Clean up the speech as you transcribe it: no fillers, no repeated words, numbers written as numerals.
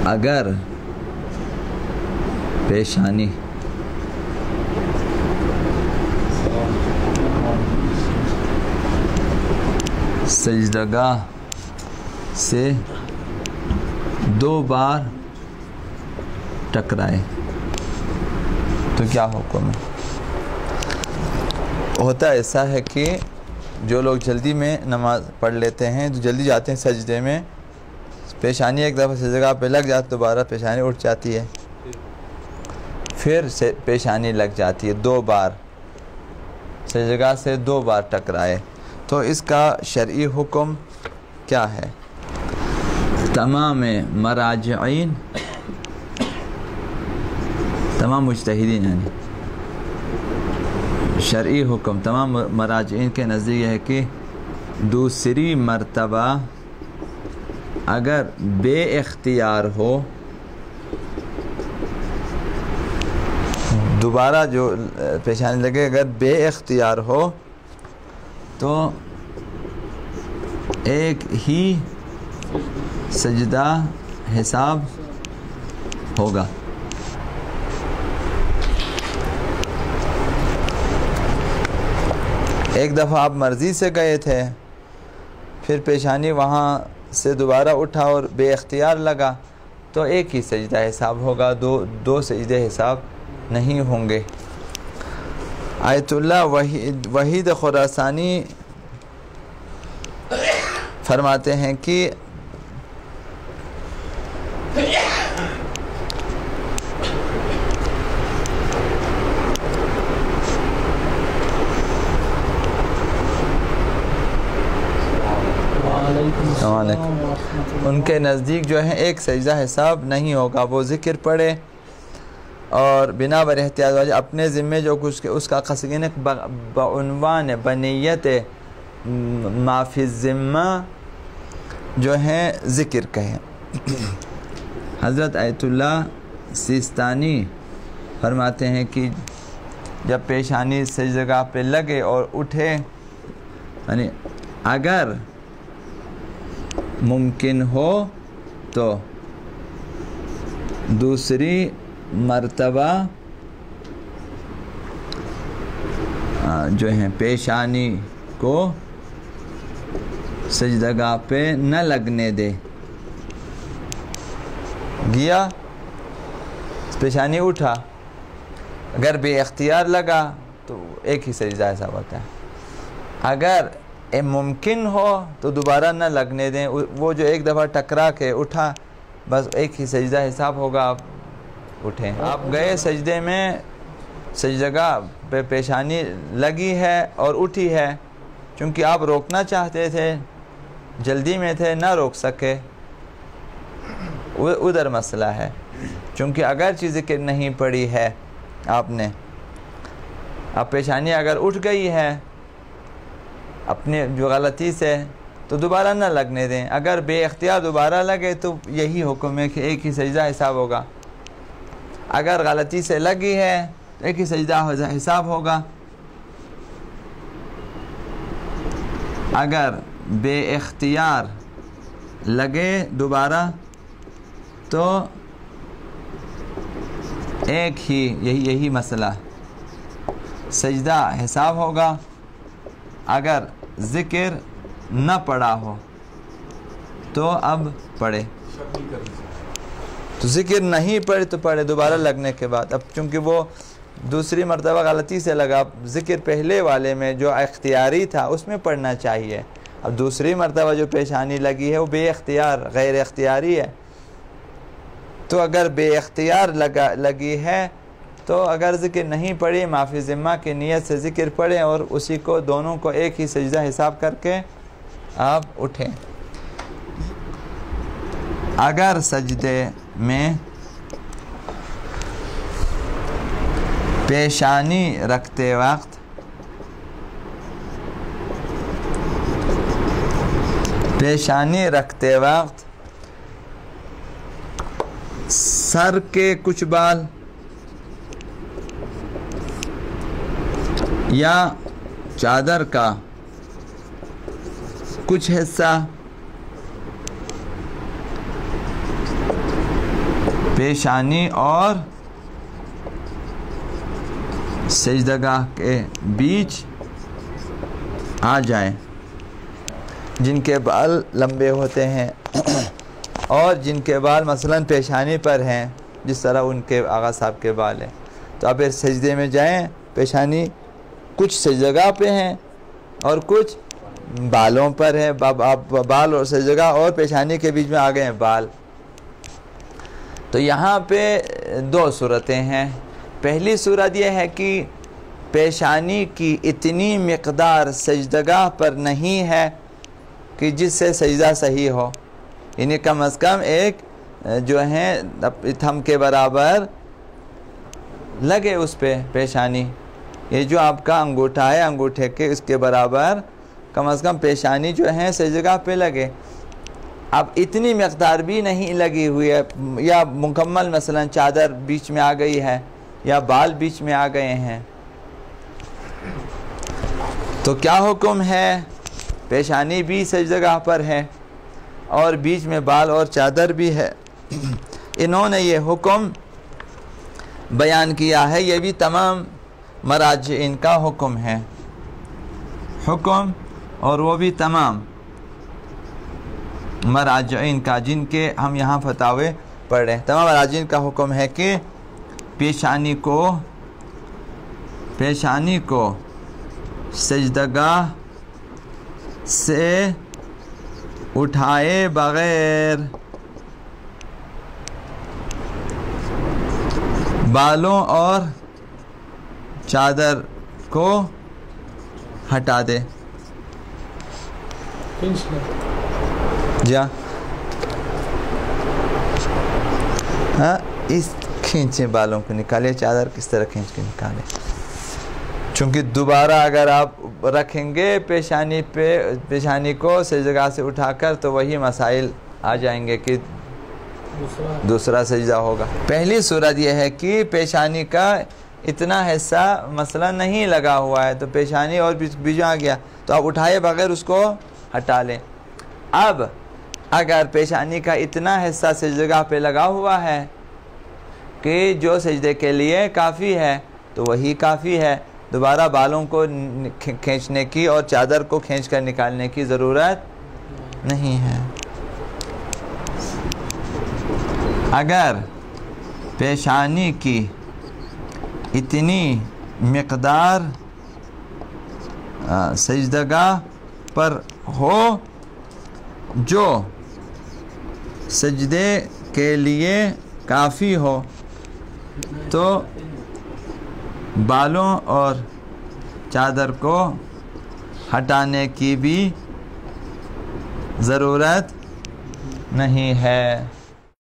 اگر پیشانی سجدگاہ سے 2 بار ٹکرائے تو کیا حکم ہے؟ ہوتا ایسا ہے کہ جو لوگ جلدی میں نماز پڑھ لیتے ہیں تو جلدی جاتے ہیں سجدے میں، پیشانی ایک دفعہ سجدگاہ پہ لگ جاتی، دوبارہ پیشانی اٹھ جاتی ہے، پھر پیشانی لگ جاتی ہے 2 بار، سجدگاہ سے 2 بار ٹکرائے تو اس کا شرعی حکم کیا ہے؟ تمام مراجعین، تمام مجتہدین، یعنی شرعی حکم تمام مراجعین کے نزدیک ہے کہ دوسری مرتبہ اگر بے اختیار ہو، دوبارہ جو پیشانی لگے اگر بے اختیار ہو تو ایک ہی سجدہ حساب ہوگا۔ ایک دفعہ آپ مرضی سے گئے تھے، پھر پیشانی وہاں سے دوبارہ اٹھا اور بے اختیار لگا تو ایک ہی سجدہ حساب ہوگا، دو سجدے حساب نہیں ہوں گے۔ آیت اللہ وحید خراسانی فرماتے ہیں کہ ان کے نزدیک جو ہے ایک سجدہ حساب نہیں ہوگا، وہ ذکر پڑھے اور بنا بر احتیاط اپنے ذمے جو کچھ اس کا قصدین بعنوان بنیت ما فی الذمہ جو ہیں ذکر کہیں۔ حضرت آیت اللہ سیستانی فرماتے ہیں کہ جب پیشانی سجدگاہ پہ لگے اور اٹھے، یعنی اگر ممکن ہو تو دوسری مرتبہ جو ہے پیشانی کو سجدگاہ پہ نہ لگنے دے، گیا پیشانی اٹھا، اگر بے اختیار لگا تو ایک ہی سجدہ حساب ہوتا ہے، اگر ممکن ہو تو دوبارہ نہ لگنے دیں، وہ جو ایک دفعہ ٹکرا کے اٹھا بس ایک ہی سجدہ حساب ہوگا، آپ اٹھیں، آپ گئے سجدے میں، سجدگاہ پہ پیشانی لگی ہے اور اٹھی ہے، چونکہ آپ روکنا چاہتے تھے، جلدی میں تھے، نہ روک سکے، ادھر مسئلہ ہے، چونکہ اگر چیز ذکر نہیں پڑی ہے آپ نے، اب پیشانی اگر اٹھ گئی ہے اپنے جو غلطی سے تو دوبارہ نہ لگنے دیں، اگر بے اختیار دوبارہ لگے تو یہی حکم ہے کہ ایک ہی سجدہ حساب ہوگا، اگر غلطی سے لگی ہے تو ایک ہی سجدہ حساب ہوگا، اگر بے اختیار لگے دوبارہ تو ایک ہی یہی مسئلہ سجدہ حساب ہوگا، اگر ذکر نہ پڑا ہو تو اب پڑھے، تو ذکر نہیں پڑے تو پڑھے دوبارہ لگنے کے بعد، اب چونکہ وہ دوسری مرتبہ غلطی سے لگا، ذکر پہلے والے میں جو اختیاری تھا اس میں پڑھنا چاہیے، اب دوسری مرتبہ جو پیشانی لگی ہے وہ بے اختیار غیر اختیاری ہے، تو اگر بے اختیار لگی ہے تو اگر ذکر نہیں پڑھی معافی ذمہ کی نیت سے ذکر پڑھیں اور اسی کو دونوں کو ایک ہی سجدہ حساب کر کے آپ اٹھیں۔ اگر سجدے میں پیشانی رکھتے وقت سر کے کچھ بال یا چادر کا کچھ حصہ پیشانی اور سجدگاہ کے بیچ آ جائیں، جن کے بال لمبے ہوتے ہیں اور جن کے بال مثلاً پیشانی پر ہیں، جس طرح ان کے آغا صاحب کے بال ہیں، تو آپ سجدے میں جائیں، پیشانی کچھ سجدگاہ پہ ہیں اور کچھ بالوں پر ہے، بال اور سجدگاہ اور پیشانی کے بیچ میں آ گئے ہیں بال۔ تو یہاں پہ دو صورتیں ہیں۔ پہلی صورت یہ ہے کہ پیشانی کی اتنی مقدار سجدگاہ پر نہیں ہے کہ جس سے سجدہ صحیح ہو، یعنی کم از کم ایک جو ہے تھم کے برابر لگے اس پہ پیشانی، یہ جو آپ کا انگوٹھا ہے انگوٹھے کے اس کے برابر کم از کم پیشانی جو ہے سجدگاہ پہ لگے۔ اب اتنی مقدار بھی نہیں لگی ہوئی ہے، یا مکمل مثلا چادر بیچ میں آ گئی ہے یا بال بیچ میں آ گئے ہیں، تو کیا حکم ہے؟ پیشانی بھی سجدگاہ پر ہے اور بیچ میں بال اور چادر بھی ہے۔ انہوں نے یہ حکم بیان کیا ہے، یہ بھی تمام مراجعین کا حکم ہے، حکم، اور وہ بھی تمام مراجعین کا جن کے ہم یہاں فتاوے پڑھ رہے ہیں، تمام مراجعین کا حکم ہے کہ پیشانی کو سجدگاہ سے اٹھائے بغیر بالوں اور چادر کو ہٹا دے۔ ہاں، اس کھینچے بالوں کو نکالے، چادر کس طرح کھینچ کے نکالے، چونکہ دوبارہ اگر آپ رکھیں گے پیشانی کو سجدگاہ سے اٹھا کر تو وہی مسائل آ جائیں گے کہ دوسرا سجدہ ہوگا۔ پہلی صورت یہ ہے کہ پیشانی کا اتنا حصہ مثلا نہیں لگا ہوا ہے، تو پیشانی اور بیچ آ گیا تو آپ اٹھائے بغیر اس کو ہٹا لیں۔ اب اگر پیشانی کا اتنا حصہ سجدگاہ پہ لگا ہوا ہے کہ جو سجدے کے لیے کافی ہے تو وہی کافی ہے، دوبارہ بالوں کو کھینچنے کی اور چادر کو کھینچ کر نکالنے کی ضرورت نہیں ہے۔ اگر پیشانی کی اتنی مقدار سجدگاہ پر ہو جو سجدے کے لیے کافی ہو تو بالوں اور چادر کو ہٹانے کی بھی ضرورت نہیں ہے۔